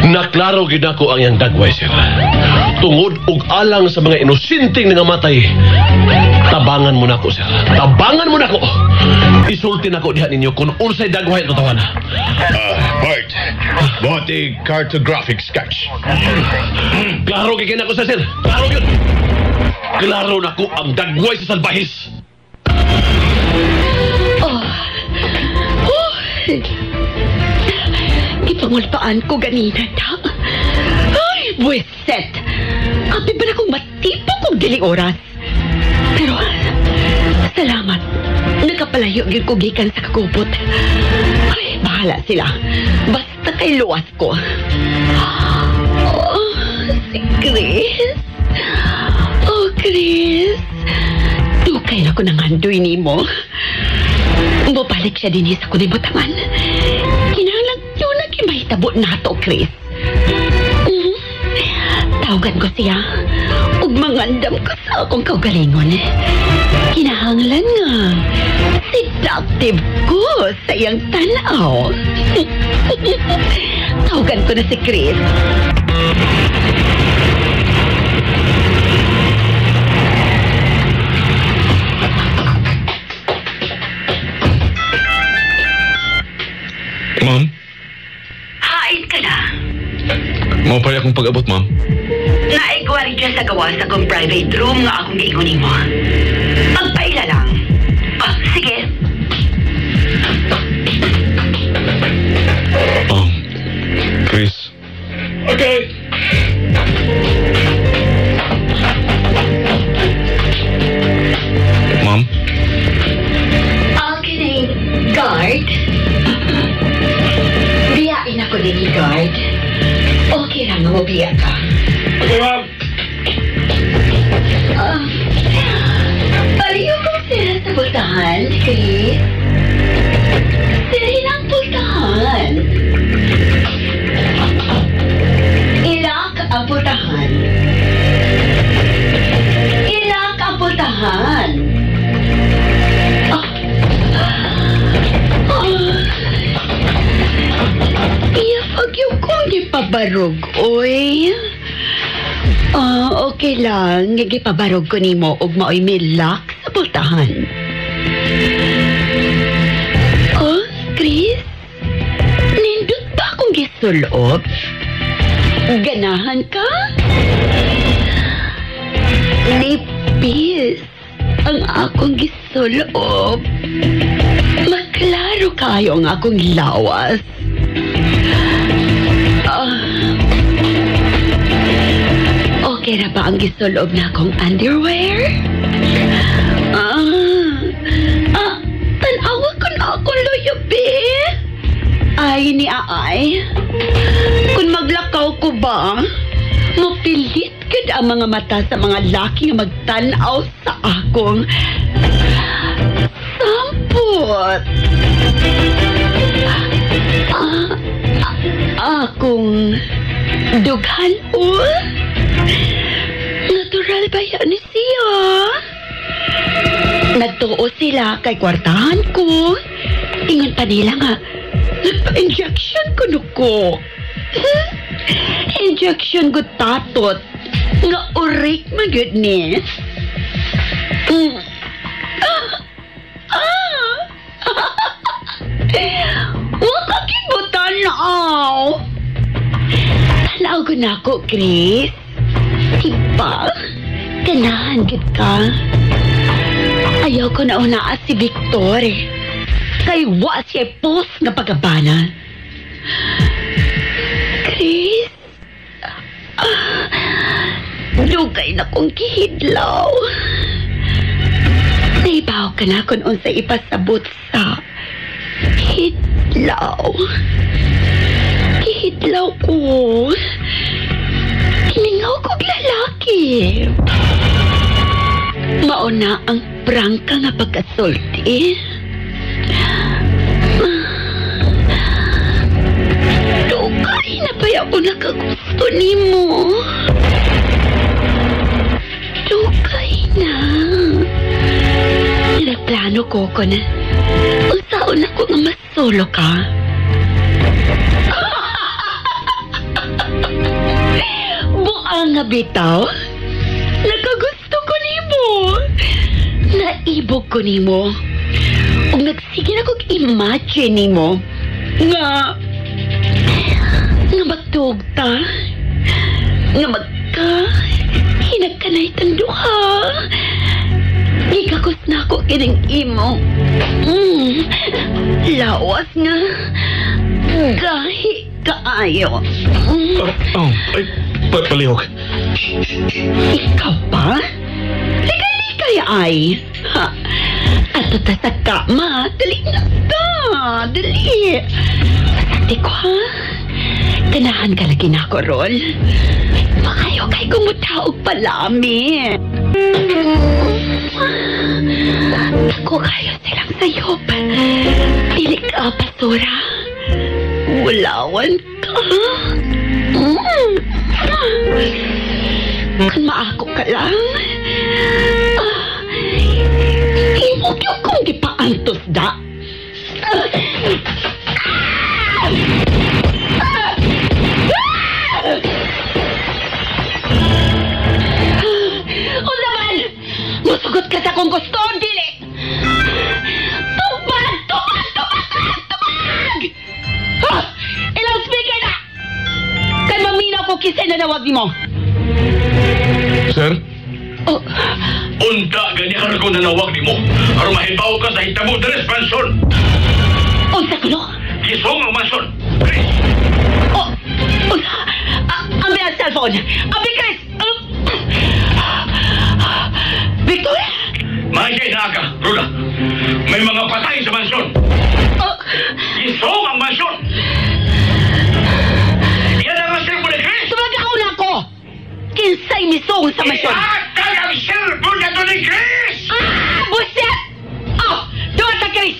Naklaro ginako ang iyang dagway, sir. Tungod og alang sa mga inosinteng nga matay. Tabangan mo nako, sir. Tabangan mo nako. Isulti nako diha ninyo kung unsay dagway ito tawana. Bart, buti cartographic sketch. Klaro kay kinako, sir. Klaro yun. Klaro nako ang dagway sa salbahis. Ipangulpaan ko ganina ta. Ay, buwiset. Kapi ba na kong matipo kong dili oras? Pero, salamat. Nakapalayo yun ko gikan sa kakupot. Ay, bahala sila. Basta kay luwas ko. Oh, si Chris. Oh, Chris. Dukay na ko nang handoy ni mo. Mabalik siya din sa kunay butangan. Kinahanglan yun na kimahitabo na to, Chris. Tawagan ko siya. Ug mangandam ko sa akong kaugalingon. Kinahanglan nga. Seductive ko sa iyang tanaw. Tawagan ko na si Chris. Ma'am? Hain ka na. Mau pa akong pag-abot, ma'am. Naigwari dyan sa gawa sa kong private room nga akong giigunin mo. Magpaila lang. Sige. Chris. Okay. Ma'am? Okay, guard. Biyain ako din, guard. pultahan, Chris. Dili ng pultahan. Ilak ang pultahan. Ilak ang pultahan. Iyapag yung kong gipabarog, oy. Okay lang. Gipabarog ko ni mo og maoy milak sa pultahan. Oh, Chris? Nindot ba akong gisulob? Ganahan ka? Nipis ang akong gisulob. Maklaro kayo ang akong lawas. Okay na ba ang gisulob na akong underwear? Tanawa ko na akong loyobe. Ay, ni Aay. Kung maglakaw ko ba, mapilit ka ang mga mata sa mga laki nga magtanaw sa akong sampot. Akong dughan o? Natural ba yan siya? Nagtuo sila kay kwartahan ko. Ingon pa nila nga, nagpa-injection ko nuko. Injection ko tatot. Nga urik magyod ni. Wakakibutan na aw. Tanaw ko na ako, Chris. Diba? Ganahan gid ka. Ayaw ko na unaa si Victor eh. Kay wa siya post nga pagabana. Chris? Dugay na kong kihidlaw. Naibaw ka na kung unsa ipasabot sa hidlaw. Kihidlaw ko. Kiningaw kong lalaki. Mauna ang prangka nga pagkasulti. Dugay na ba ako nakagusto ni mo? Dugay na. Nagplano ko na unsaon ako nga masolo ka. Buang nga bitaw. Nakagusto ko nimo. Naibog ko nimo. Ug nagsige na kog imagine nimo nga magtugta. Nga magka hinagkanay tanduha. Gikakos na ako kining imo. Lawas nga. Gahi kaayo. Ay, palihog. Ikaw ba? Liga-ligay ay. Ato ta sa kama. Dali na ta. Dali. Masakti ko ha. Ganahan ka lagi na ako, Rol. Makayo kay kumutaog palami. Ako kayo silang sayop. Dili ka, basura. Walawan ka. Kan maako ka lang. Imog yung kong di pa antos da. O naman! Musugot ka sa kong gusto, dili! Tubad! Ha! Ilang speaker na! Kay maminaw ko kisay na nawag ni mo. Sir? Oh. Unta ganyan ko nanawag ni mo. Aron mahibaw ka sa hitabo deres mansyon. Unsa ko no? Isong ang mansyon. Chris! Oh! Ambil ang cellphone! Ambil, Chris! Victor? Mahigay na ka, Rula. May mga patay sa mansyon. Isong ang mansyon. Yan ang cellphone ni Chris! Tumagaw na ako! Kinsay misong sa mansyon! Ihatag ang cellphone na to ni Chris! Buset! kay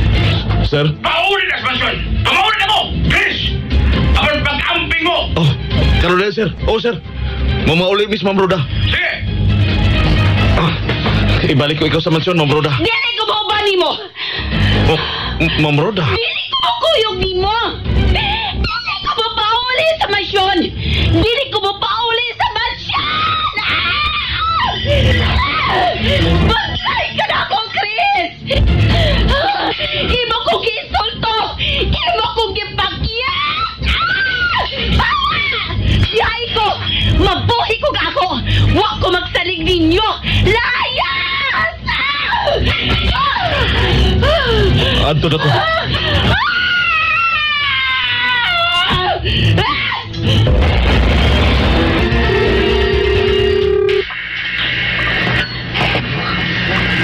Chris. Sir? Mauli na sa mansyon! Mauli na mo! Chris! Apan pag-amping mo! Oh, karon na, sir. Oh, sir. Mamauli, Miss Ma'am Roda. Sige! Ibalik ko ikaw sa mansyon, Ma'am Roda. Dili ko mo ba ni mo? Oh, Ma'am Roda. Dili ko mo kuyog ni mo. Dili ko mo pauli sa mansyon. Dili ko mo pauli sa mansyon. Baglay ka na ako, Chris. Imo kong gisulto. Imo kong gipakyat. Yay ko. Mabuhi ko ako. Wa ko magsalig ninyo. Layas! Anto na ko.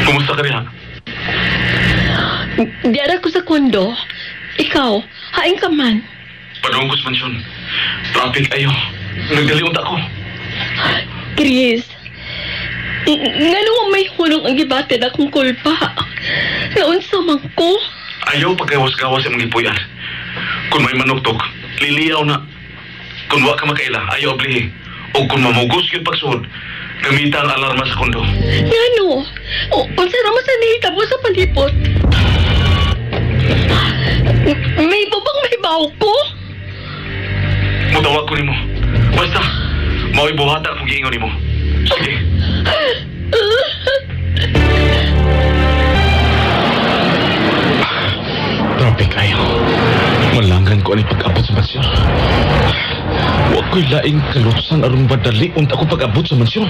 Kumusta ka riyan? Diara ko sa kondo. Ikaw, haing ka man. Padung ko sa mansyon. Traffic ayo. Nagdaliunta ko. Chris, nga naman may hulong ang gibatin akong kulpa. Naunsa man ko. Ayaw pagkawas-gawas ang mga ipuyan. Kung may manugtog, liliyaw na. Kung wa ka makaila, ayaw ablihin. O kung mamugos yung pagsuod, gamita ang alarma sa kondo. Ngano? O, unsa naman sa nihitabo sa palipot? May bubang may baw ko? Mutawag ko ni mo. Basta, mau'y buhata kung giingon ni mo. Sige. Traffic kayo. Malanggan ko ang pag-abot sa mansyon. Huwag ko'y laing kalutsan arong badali unta ko pag-abot sa mansyon.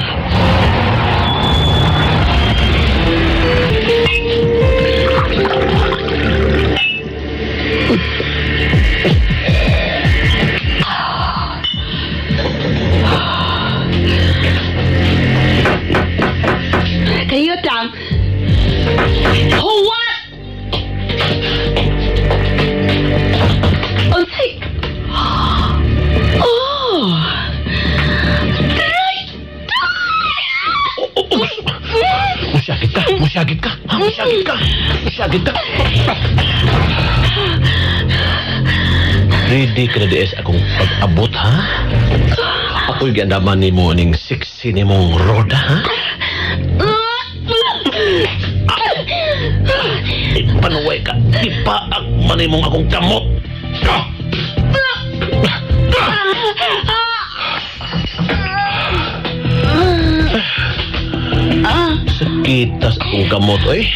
Kayot lang. Oh, what? Unsay? Oh. Masyagit ka. Masyagit ka. Masyagit ka. Masyagit ka. Ready ka na DS akong pag-abot, ha? Ako'y gandaman ni mo ning siksi ni mong roda, ha? Panuway ka. Ipaag man mong akong kamot. Sakitas akong kamot, eh.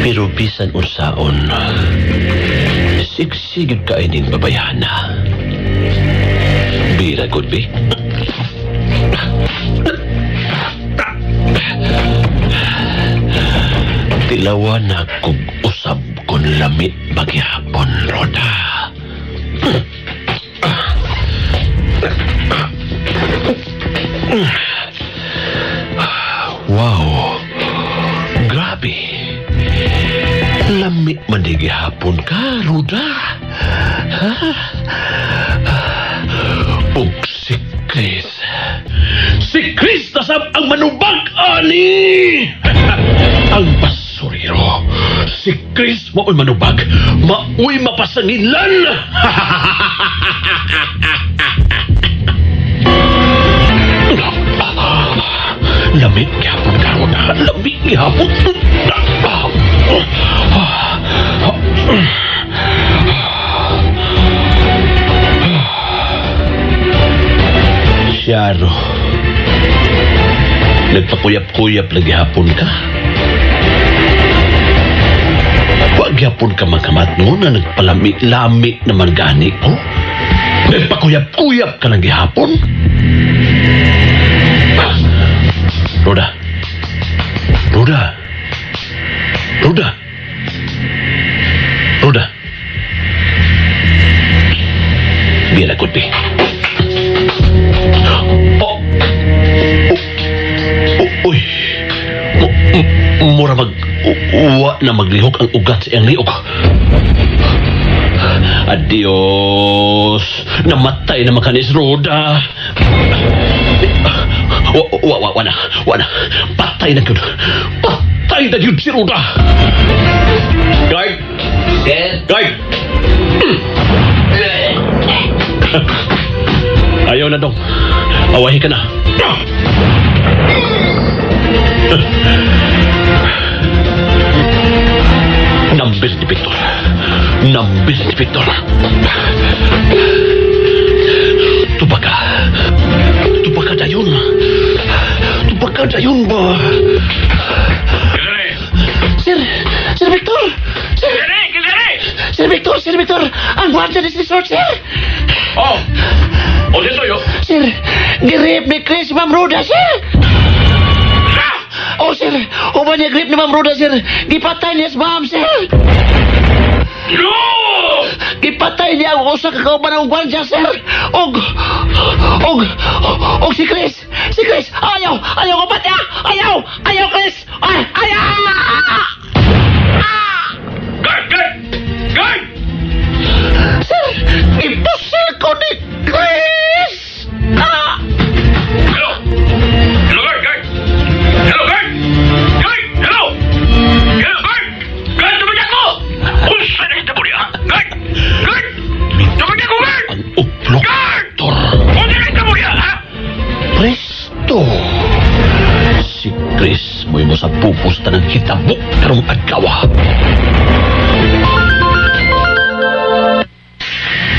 Pero bisan unsaon, sigsigid ka ining babayana. Bira, good be? Tilawan na kog usab kon lamit bagyapon, Roda. Wow, grabe. Lamit man di gihapon ka, Roda. Ug si Chris. Si Chris nasab ang manubag, ani! Ang basurero. Si Chris mao'y manubag. Mao'y mapasangilan. Lamig gihapon ka, Roda. Lamig gihapon. Syaro, nagpakuyap-kuyap lagi hapon ka. Wag hapon ka makamat no na nagpalami-lami naman gani ko. Nagpakuyap-kuyap ka lagi hapon. Roda. Roda. Roda. Roda. could be. Uy. Mura uwa na maglihok ang ugat sa iyang liog. Adios. Namatay na makanis Roda. Wana. Patay na yun. Patay na yun si Roda. Guard. Sir? Guard. Ayaw na dong. Awahi ka na. Nambis ni Victor. Tubaka dayon ba? Sir Victor! Sir Victor! Ang guardia ni resort, sir! Oh! O dito yo? Sir, girip ni Chris Ma'am Roda, sir! Oh, sir! Uban niya grip ni Ma'am Roda, sir! Gipatay niya si Ma'am, sir! No! Gipatay niya ang usa ka kauban ng guardia, sir! Og si Chris! Si Chris! Ayaw ko pati! Ayaw, Chris! Ayaw! Guard! Sir! Ipusil ko ni Chris! Hello, guard! Hello, guard! Hello, guard! Guard, tumagyan ko! Unsa na kita mo niya? Guard! Tumagyan ko, guard! Ang uplok, Guard! Tor! Unsa na kita mo niya, ha? Presto! Si Chris mo'y mo sa pupusta ng hitabok karong adlaw.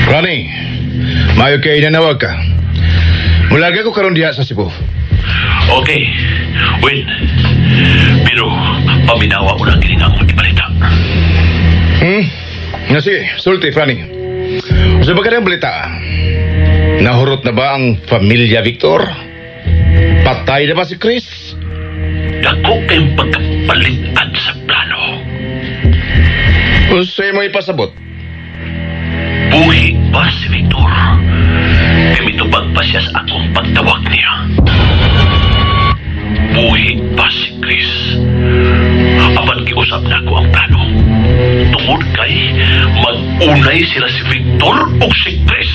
Ronnie, mayo kay nanawag ka. Mulaga ko karon diha sa Cebu. Okay, Win. Pero, paminawa ko lang kiningang mag-ibalita. Nga sige, sulti, Franny. Sa bagay ng balita, nahurot na ba ang pamilya Victor? Patay na ba si Chris? Dako kayong pagkapalitan sa plano. Sa'yo mo ipasabot. Buhi pa si Victor. Kami tubag pa siya sa akong pagtawag niya. Buhi pa si Chris. Apan giusap na ko ang plano. Tungod kay mag-unay sila si Victor o si Chris.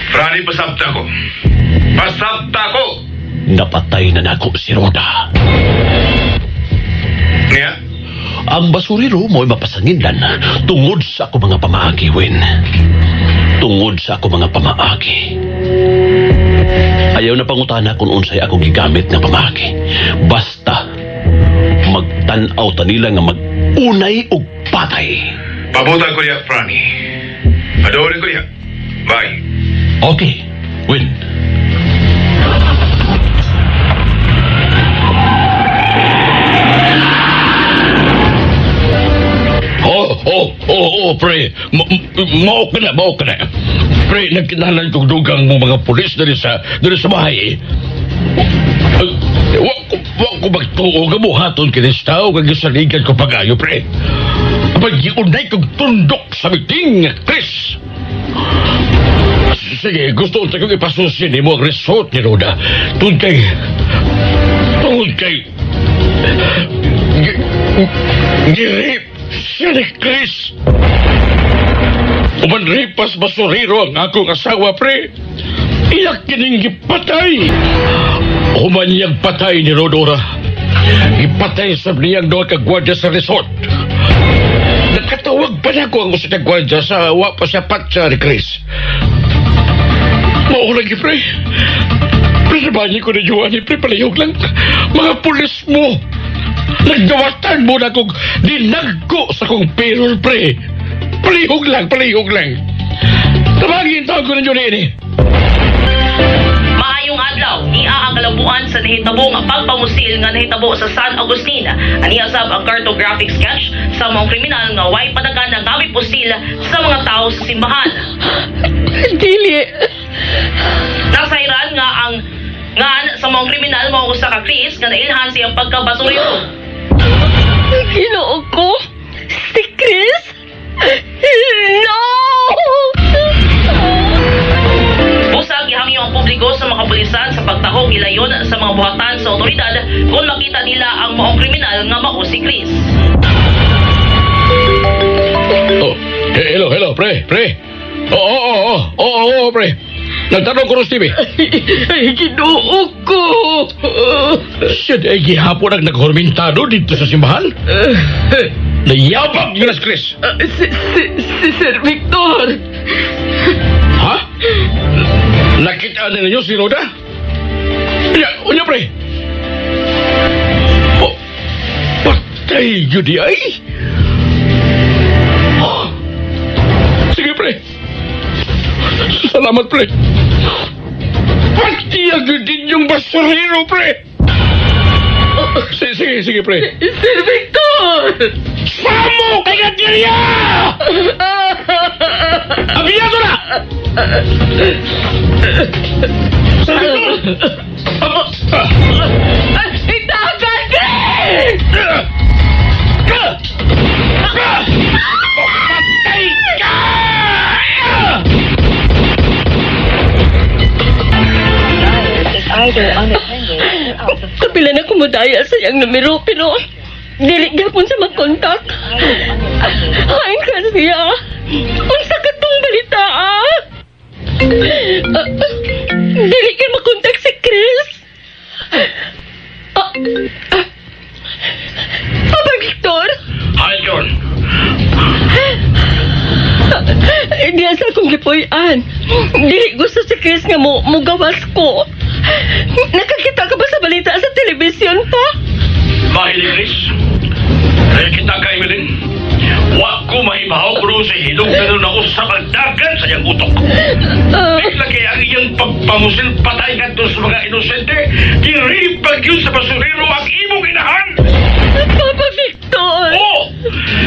Franny, pasabta ko. Napatay na nako si Roda. Nga? Ang basuriro mo'y mapasangindan tungod sa ako mga pamaagi, Win. Tungod sa ako mga pamaagi. Ayaw na pangutana kung unsay akong gigamit ng pamaagi. Basta magtanaw ta nila nga mag-unay og patay. Pabutan ko niya, Franny. Adorin ko niya. Bye. Okay, Win. Pre. Mao ka na. Pre, nagkinalan kong dugang mo mga pulis dali sa bahay. Wa ko magtuo nga buhaton kinista o kagisaligan ko pag-ayo, pre. Pag-iunay kong tundok sa miting, Chris. Sige, gusto ko kong ipasusin mo ang resort ni Roda. Tungod kay... Girip siya ni Chris. Uman ripas basuriro ang akong asawa, pre. Iyak kining gipatay. Umanyang patay ni Rodora. Ipatay sa niyang doon kagwardya sa resort. Nakatawag pa na ko ang gusto na gwardya sa wapa siya patsa ni Chris. Maulang pre. Pinabanyi ko na Joanny, pre. Palayog lang. Mga pulis mo. Nagdawatan mo na kong dinagko sa kong payroll, pre. Palihog lang. Tabagin tawag ko na Joanny. Maayong adlaw, ang kalabuan sa nahitabo nga pagpamusil nga nahitabo sa San Agustin. Aniya sab ang cartographic sketch sa mga kriminal nga way padagan ng gabi pusil sa mga tao sa simbahan. Dili. Nasairan nga ang sa mga kriminal mao usa ka Chris nga nailhan siyang pagkabasuryo. Ginoo ko? Si Chris? No! Busa gihangyo ang publiko sa mga kapulisan sa pagtahog gilayon sa mga buhatan sa otoridad kung makita nila ang maong kriminal nga mao si Chris. Oh, hello, pre. Oo, pre. Nagtanong ko rin, Stevie. Ay, ginuog ko. Siya ay gihapon ang naghormentado dito sa simbahan. Nayabag yun as Chris. Si Sir Victor. Ha? Nakita na ninyo si Rhoda? Unya, pre. Oh, patay yun di ay. Sige, pre. Salamat, pre. Pati agad din yung basurero, pre. Sige, pre. Sir Victor! Samo kay Gateria! Abiyado na! Itagan ka! Patay ka! Kapila na kumudaya sa iyang numero, pero dili gapon sa mag-contact. Hain ka siya. Ang sakit tong balita, dili ka mag-contact si Chris. Papa Victor? Hi, John. Di asa kong gipuy-an. Dili gusto si Chris nga mo gawas ko. Nakakita ka ba sa balita sa telebisyon pa? Mahilig, Chris. Kaya kita ka, Evelyn. Wa ko mahibahaw ko sa hilong pero na usap ang dagan sa iyang utok. Bigla kaya ang iyang pagpamusil patay ka sa mga inosente, kiripag yun sa basurero ang imong inahan. Papa Victor! Oo!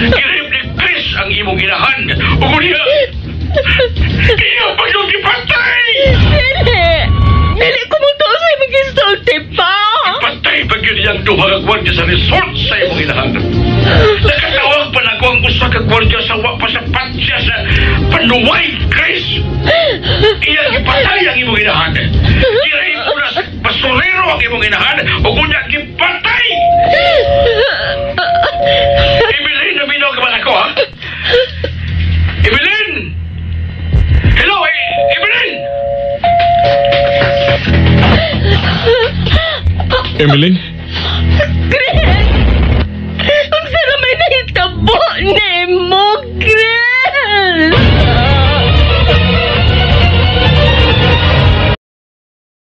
Kirip ni Chris ang imong inahan. Uguliya! Iya pa yung ipatay! Dili ko mo to sa imong gisulti pa! Ipatay pa yun yung duha kagwardya sa resort sa imong inahan. Nakatawag pa na ko ang usa kagwardya sa wapa sa patsya sa panuway, Chris! Iyang ipatay ang imong inahan. Kirip ko na sa basurero ang imong inahan o kunya ipatay! Evelyn, naminaw ka ba na ko, ha? Evelyn! Hello, Evelyn! Evelyn? Chris! Ang sarap may nahitabo, Nemo!